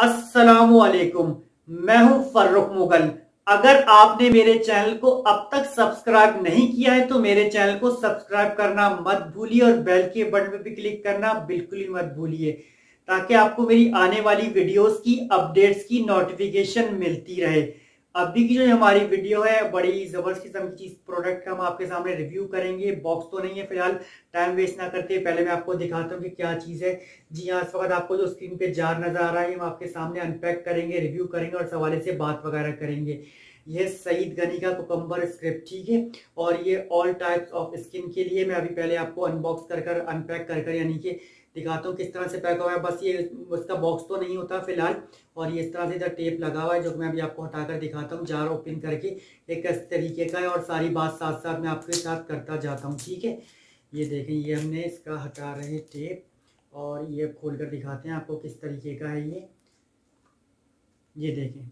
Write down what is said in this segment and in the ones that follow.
अस्सलामुअलैकुम। मैं हूं फर्रुख मुगल। अगर आपने मेरे चैनल को अब तक सब्सक्राइब नहीं किया है तो मेरे चैनल को सब्सक्राइब करना मत भूलिए और बेल के बटन पे भी क्लिक करना बिल्कुल ही मत भूलिए, ताकि आपको मेरी आने वाली वीडियोस की अपडेट्स की नोटिफिकेशन मिलती रहे। अभी की जो हमारी वीडियो है बड़ी जबरदस्त किस्म की चीज प्रोडक्ट का हम आपके सामने रिव्यू करेंगे। बॉक्स तो नहीं है फिलहाल, टाइम वेस्ट ना करते पहले मैं आपको दिखाता हूँ कि क्या चीज है। जी हाँ, इस वक्त आपको जो स्क्रीन पे जार नजर आ रहा है हम आपके सामने अनपैक करेंगे, रिव्यू करेंगे और सवाले से बात वगैरह करेंगे। ये सईद गनी का कुकम्बर स्क्रिप्ट, ठीक है। और ये ऑल टाइप्स ऑफ स्किन के लिए मैं अभी पहले आपको अनबॉक्स कर अनपैक कर यानी कि दिखाता हूँ किस तरह से पैक हुआ है। बस ये उसका बॉक्स तो नहीं होता फिलहाल, और ये इस तरह से इधर टेप लगा हुआ है जो मैं अभी आपको हटाकर दिखाता हूँ। जार ओपन करके एक इस तरीके का है और सारी बात साथ साथ मैं आपके साथ करता जाता हूँ, ठीक है। ये देखें, ये हमने इसका हटा रहे टेप और ये खोल कर दिखाते हैं आपको किस तरीके का है ये देखें।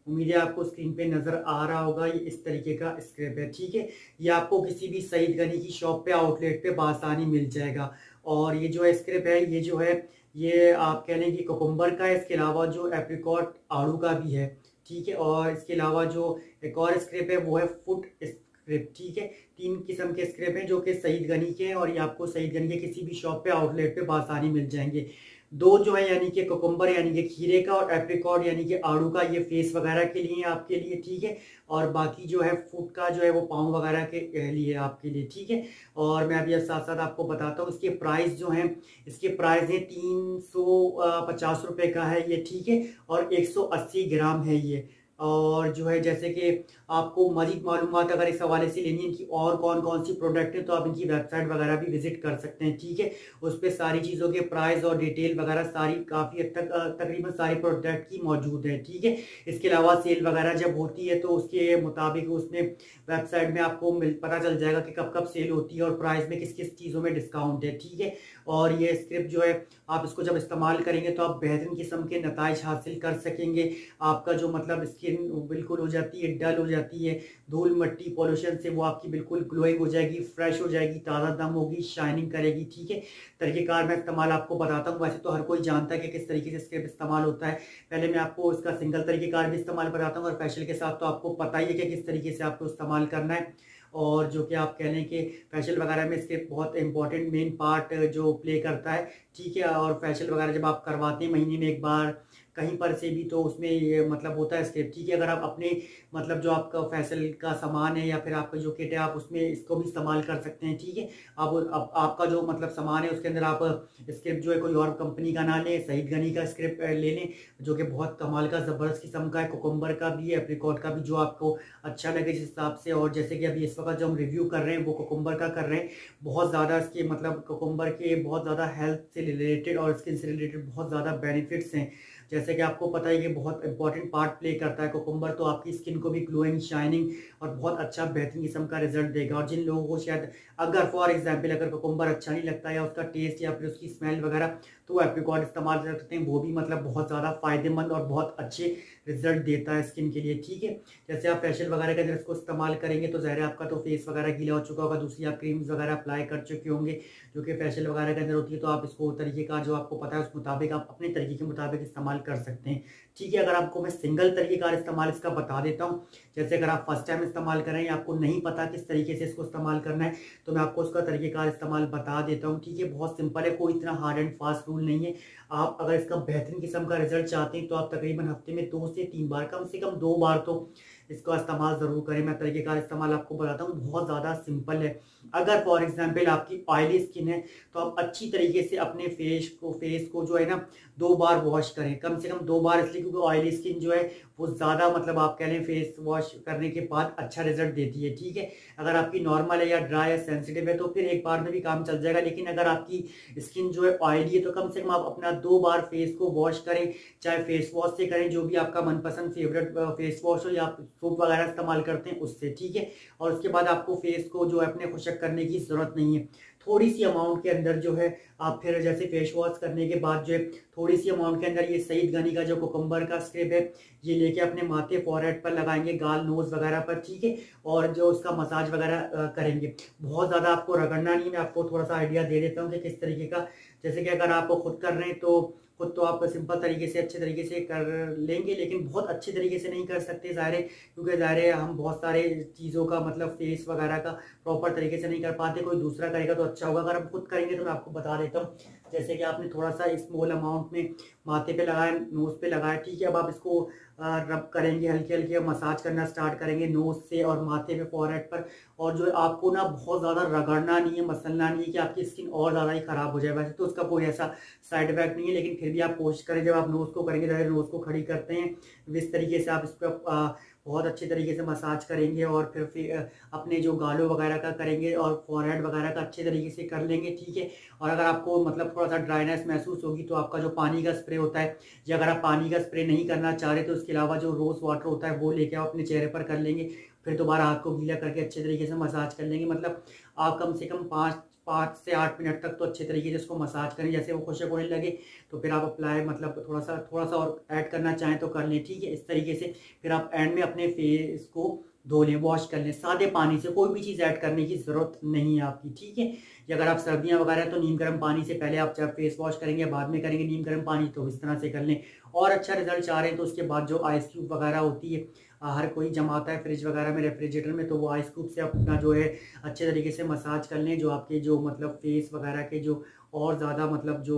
उम्मीद है आपको स्क्रीन पे नजर आ रहा होगा। ये इस तरीके का स्क्रैप है, ठीक है। ये आपको किसी भी सईद गनी की शॉप पे आउटलेट पे बासानी मिल जाएगा। और ये जो स्क्रैप है ये जो है ये आप कह लें कि कुकुम्बर का है। इसके अलावा जो एप्रिकॉट आड़ू का भी है, ठीक है। और इसके अलावा जो एक और स्क्रैप है वो है फुट स्क्रैप, ठीक है। 3 किस्म के स्क्रैप हैं जो कि सईद गनी के हैं और ये आपको सईद गनी के किसी भी शॉप पे आउटलेट पे बासानी मिल जाएंगे। दो जो है यानी कि कुकुम्बर यानी कि खीरे का और एप्रिकॉट यानी कि आड़ू का, ये फेस वगैरह के लिए आपके लिए, ठीक है। और बाकी जो है फूड का जो है वो पाँव वगैरह के लिए आपके लिए, ठीक है। और मैं अभी साथ साथ आपको बताता हूँ इसके प्राइस जो हैं। इसके प्राइस है 350 रुपये का है ये, ठीक है। और 180 ग्राम है ये। और जो है जैसे कि आपको मजीद मालूमात अगर इस हवाले से लेनी है इनकी और कौन कौन सी प्रोडक्ट है तो आप इनकी वेबसाइट वगैरह भी विजिट कर सकते हैं, ठीक है। उस पर सारी चीज़ों के प्राइस और डिटेल वगैरह सारी काफ़ी हद तक तकरीबन सारी प्रोडक्ट की मौजूद है, ठीक है। इसके अलावा सेल वगैरह जब होती है तो उसके मुताबिक उसमें वेबसाइट में आपको पता चल जाएगा कि कब कब सेल होती है और प्राइस में किस किस चीज़ों में डिस्काउंट है, ठीक है। और ये स्क्रिप्ट जो है आप इसको जब इस्तेमाल करेंगे तो आप बेहतरीन किस्म के नताइज हासिल कर सकेंगे। आपका जो मतलब स्किन बिल्कुल हो जाती है, डल हो जाती है धूल मट्टी पॉल्यूशन से, वो आपकी बिल्कुल ग्लोइंग हो जाएगी, फ्रेश हो जाएगी, ताज़ा दम होगी, शाइनिंग करेगी, ठीक है। तरीकेकार मैं इस्तेमाल आपको बताता हूँ। वैसे तो हर कोई जानता है कि किस तरीके से स्क्रिप्ट इस्तेमाल होता है। पहले मैं आपको इसका सिंगल तरीकेकार भी इस्तेमाल बताता हूँ और फैशियल के साथ तो आपको पता ही है कि किस तरीके से आपको इस्तेमाल करना है। और जो कि आप कह लें कि फैशियल वगैरह में इसके बहुत इंपॉर्टेंट मेन पार्ट जो प्ले करता है, ठीक है। और फैशियल वगैरह जब आप करवाते हैं महीने में एक बार कहीं पर से भी तो उसमें ये मतलब होता है स्क्रिप्ट, ठीक है। अगर आप अपने मतलब जो आपका फैसल का सामान है या फिर आपका जो किट है आप उसमें इसको भी इस्तेमाल कर सकते हैं, ठीक है। आप आपका जो मतलब सामान है उसके अंदर आप स्क्रिप्ट जो है कोई और कंपनी का ना लें, सईद गनी का स्क्रिप्ट ले लें जो कि बहुत कमाल का ज़बरदस्त किस्म का है। कुकुम्बर का भी है, एप्रिकॉट का भी, जो आपको अच्छा लगे जिस हिसाब से। और जैसे कि अभी इस वक्त जो हम रिव्यू कर रहे हैं वो कुकुम्बर का कर रहे हैं। बहुत ज़्यादा इसके मतलब कुकुम्बर के बहुत ज़्यादा हेल्थ से रिलेटेड और स्किन से रिलेटेड बहुत ज़्यादा बेनिफिट्स हैं। जैसे कि आपको पता है कि बहुत इंपॉर्टेंट पार्ट प्ले करता है कुकुम्बर, तो आपकी स्किन को भी ग्लोइंग शाइनिंग और बहुत अच्छा बेहतरीन किस्म का रिजल्ट देगा। और जिन लोगों को शायद अगर फॉर एग्जांपल अगर कुकुम्बर अच्छा नहीं लगता या उसका टेस्ट या फिर उसकी स्मेल वगैरह, तो वो एप्रिकॉट इस्तेमाल कर सकते हैं। वो भी मतलब बहुत ज़्यादा फायदेमंद और बहुत अच्छे रिजल्ट देता है स्किन के लिए, ठीक है। जैसे आप फैशियल वगैरह के अंदर इसको इस्तेमाल करेंगे तो ज़ाहिर है आपका तो फेस वगैरह गीला हो चुका होगा, दूसरी आप क्रीम्स वगैरह अप्लाई कर चुके होंगे जो कि फैशियल वगैरह के अंदर होती है। तो आप इसको तरीके का जो आपको पता है उस मुताबिक आप अपने तरीके के मुताबिक इस्तेमाल कर सकते हैं, ठीक है। अगर आपको मैं सिंगल तरीकेकार इस्तेमाल इसका बता देता हूँ। जैसे अगर आप फर्स्ट टाइम इस्तेमाल कर रहे हैं, आपको नहीं पता किस तरीके से इसको इस्तेमाल करना है, तो मैं आपको उसका तरीकेकार इस्तेमाल बता देता हूँ, ठीक है। बहुत सिंपल है, कोई इतना हार्ड एंड फास्ट रूल नहीं है। आप अगर इसका बेहतरीन किस्म का रिजल्ट चाहते हैं तो आप तकरीबन हफ्ते में 2 से 3 बार, कम से कम 2 बार तो इसका इस्तेमाल ज़रूर करें। मैं तरीकेकार इस्तेमाल आपको बताता हूँ, बहुत ज़्यादा सिंपल है। अगर फॉर एग्जांपल आपकी ऑयली स्किन है तो आप अच्छी तरीके से अपने फेस को जो है ना 2 बार वॉश करें, कम से कम 2 बार, इसलिए क्योंकि ऑयली स्किन जो है वो ज़्यादा मतलब आप कह लें फेस वॉश करने के बाद अच्छा रिजल्ट देती है, ठीक है। अगर आपकी नॉर्मल है या ड्राई या सेंसिटिव है तो फिर एक बार में भी काम चल जाएगा। लेकिन अगर आपकी स्किन जो है ऑयली है तो कम से कम आप अपना 2 बार फेस को वॉश करें, चाहे फेस वॉश से करें, जो भी आपका मनपसंद फेवरेट फेस वॉश हो या आप सोप वगैरह इस्तेमाल करते हैं उससे, ठीक है। और उसके बाद आपको फेस को जो है अपने खुशक करने की जरूरत नहीं है। थोड़ी सी अमाउंट के अंदर जो है आप फिर जैसे फेस वॉश करने के बाद जो है थोड़ी सी अमाउंट के अंदर ये सईद गनी का जो कुकुम्बर का स्क्रब है ये लेके अपने माथे फॉरहेड पर लगाएंगे, गाल नोज वगैरह पर, ठीक है। और जो उसका मसाज वगैरह करेंगे। बहुत ज़्यादा आपको रगड़ना नहीं, मैं आपको थोड़ा सा आइडिया दे देता हूँ कि किस तरीके का। जैसे कि अगर आप खुद कर रहे हैं तो खुद तो आप सिंपल तरीके से अच्छे तरीके से कर लेंगे, लेकिन बहुत अच्छे तरीके से नहीं कर सकते ज़ाहिर है, क्योंकि ज़ाहिर है हम बहुत सारे चीज़ों का मतलब फेस वगैरह का प्रॉपर तरीके से नहीं कर पाते। कोई दूसरा करेगा तो अच्छा होगा, अगर हम खुद करेंगे तो मैं आपको बता देता हूँ। जैसे कि आपने थोड़ा सा स्मॉल अमाउंट में माथे पे लगाया, नोज़ पे लगाया, ठीक है। अब आप इसको रब करेंगे, हल्के हल्के मसाज करना स्टार्ट करेंगे नोज़ से और माथे पे, फॉरहेड पर। और जो है आपको ना बहुत ज़्यादा रगड़ना नहीं है, मसलना नहीं है कि आपकी स्किन और ज़्यादा ही ख़राब हो जाए। वैसे तो उसका कोई ऐसा साइड इफेक्ट नहीं है, लेकिन फिर भी आप कोशिश करें जब आप नोज़ को करेंगे, जब नोज़ को खड़ी करते हैं इस तरीके से आप इस पर बहुत अच्छे तरीके से मसाज करेंगे और फिर अपने जो गालों वगैरह का करेंगे और फॉरहेड वगैरह का अच्छे तरीके से कर लेंगे, ठीक है। और अगर आपको मतलब थोड़ा सा ड्राइनेस महसूस होगी तो आपका जो पानी का स्प्रे होता है, या अगर आप पानी का स्प्रे नहीं करना चाह रहे तो उसके अलावा जो रोज़ वाटर होता है वो लेके आप अपने चेहरे पर कर लेंगे। फिर दोबारा हाथ को गीला करके अच्छे तरीके से मसाज कर लेंगे। मतलब आप कम से कम 5 से 8 मिनट तक तो अच्छे तरीके से इसको मसाज करें। जैसे वो खुशक होने लगे तो फिर आप अप्लाई मतलब थोड़ा सा और ऐड करना चाहें तो कर लें, ठीक है। इस तरीके से फिर आप एंड में अपने फेस को धो लें, वॉश कर लें सादे पानी से, कोई भी चीज़ ऐड करने की ज़रूरत नहीं है आपकी, ठीक है। या अगर आप सर्दियाँ वगैरह तो नीम गर्म पानी से पहले आप जब फेस वॉश करेंगे, बाद में करेंगे नीम गर्म पानी, तो इस तरह से कर लें। और अच्छा रिजल्ट चाह रहे हैं तो उसके बाद जो आइस क्यूब वगैरह होती है, हर कोई जमाता है फ्रिज वगैरह में, रेफ्रिजरेटर में, तो वो आइस क्यूब से अपना जो है अच्छे तरीके से मसाज कर लें। जो आपके जो मतलब फेस वगैरह के जो और ज़्यादा मतलब जो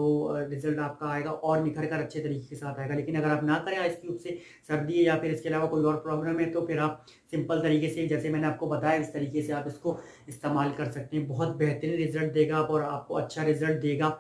रिजल्ट आपका आएगा और निखर कर अच्छे तरीके के साथ आएगा। लेकिन अगर आप ना करें आइस क्यूब से, सर्दी है या फिर इसके अलावा कोई और प्रॉब्लम है, तो फिर आप सिंपल तरीके से जैसे मैंने आपको बताया इस तरीके से आप इसको इस्तेमाल कर सकते हैं। बहुत बेहतरीन रिजल्ट देगा और आपको अच्छा रिजल्ट देगा।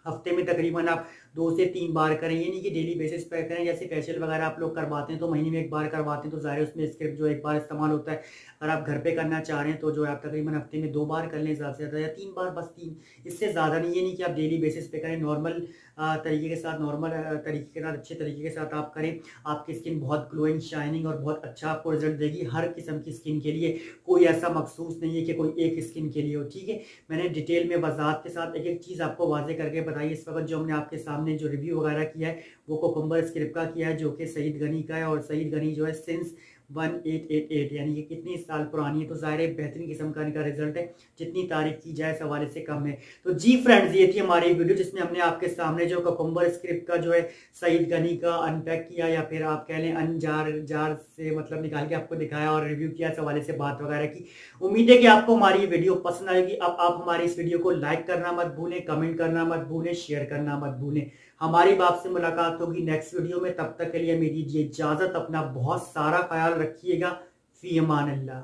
हफ्ते में तकरीबन आप 2 से 3 बार करें, ये नहीं कि डेली बेसिस पे करें। जैसे फेशियल वगैरह आप लोग करवाते हैं तो महीने में 1 बार करवाते हैं, तो ज़ाहिर है उसमें स्क्रिप्ट जो 1 बार इस्तेमाल होता है। अगर आप घर पे करना चाह रहे हैं तो जो है आप तकरीबन हफ्ते में 2 बार कर लें ज़्यादा से ज़्यादा, या 3 बार, बस 3, इससे ज़्यादा नहीं। ये नहीं कि आप डेली बेसिस पे करें, नॉर्मल तरीके के साथ, नॉर्मल तरीके के साथ, अच्छे तरीके के साथ आप करें। आपकी स्किन बहुत ग्लोइंग, शाइनिंग और बहुत अच्छा आपको रिजल्ट देगी हर किस्म की स्किन के लिए। कोई ऐसा मखसूस नहीं है कि कोई एक स्किन के लिए हो, ठीक है। मैंने डिटेल में वजाहत के साथ एक एक चीज़ आपको वाजे करके बताई। इस वक्त जो हमने आपके सामने जो रिव्यू वगैरह किया है वो कोकम्बर स्क्रिप्ट का किया है, जो कि सईद गनी का है। और सईद गनी जो है सिंस 1888 यानी कि कितनी साल पुरानी है, तो ज़ाहिर है बेहतरीन किस्म का इनका रिजल्ट है। जितनी तारीफ की जाए इस हवाले से कम है। तो जी फ्रेंड्स, ये थी हमारी वीडियो जिसमें हमने आपके सामने जो कोकम्बर स्क्रिप्ट का जो है सईद गनी का अनपैक किया, या फिर आप कह लें अनजार जार से मतलब निकाल के आपको दिखाया और रिव्यू किया, इस हवाले से बात वगैरह की। उम्मीद है कि आपको हमारी ये वीडियो पसंद आएगी। अब आप हमारी इस वीडियो को लाइक करना मत भूलें, कमेंट करना मत भूलें, शेयर करना मत भूलें। हमारी आपसे मुलाकात होगी नेक्स्ट वीडियो में। तब तक के लिए मेरी दीजिए इजाजत। अपना बहुत सारा ख्याल रखिएगा। फी अमान अल्लाह।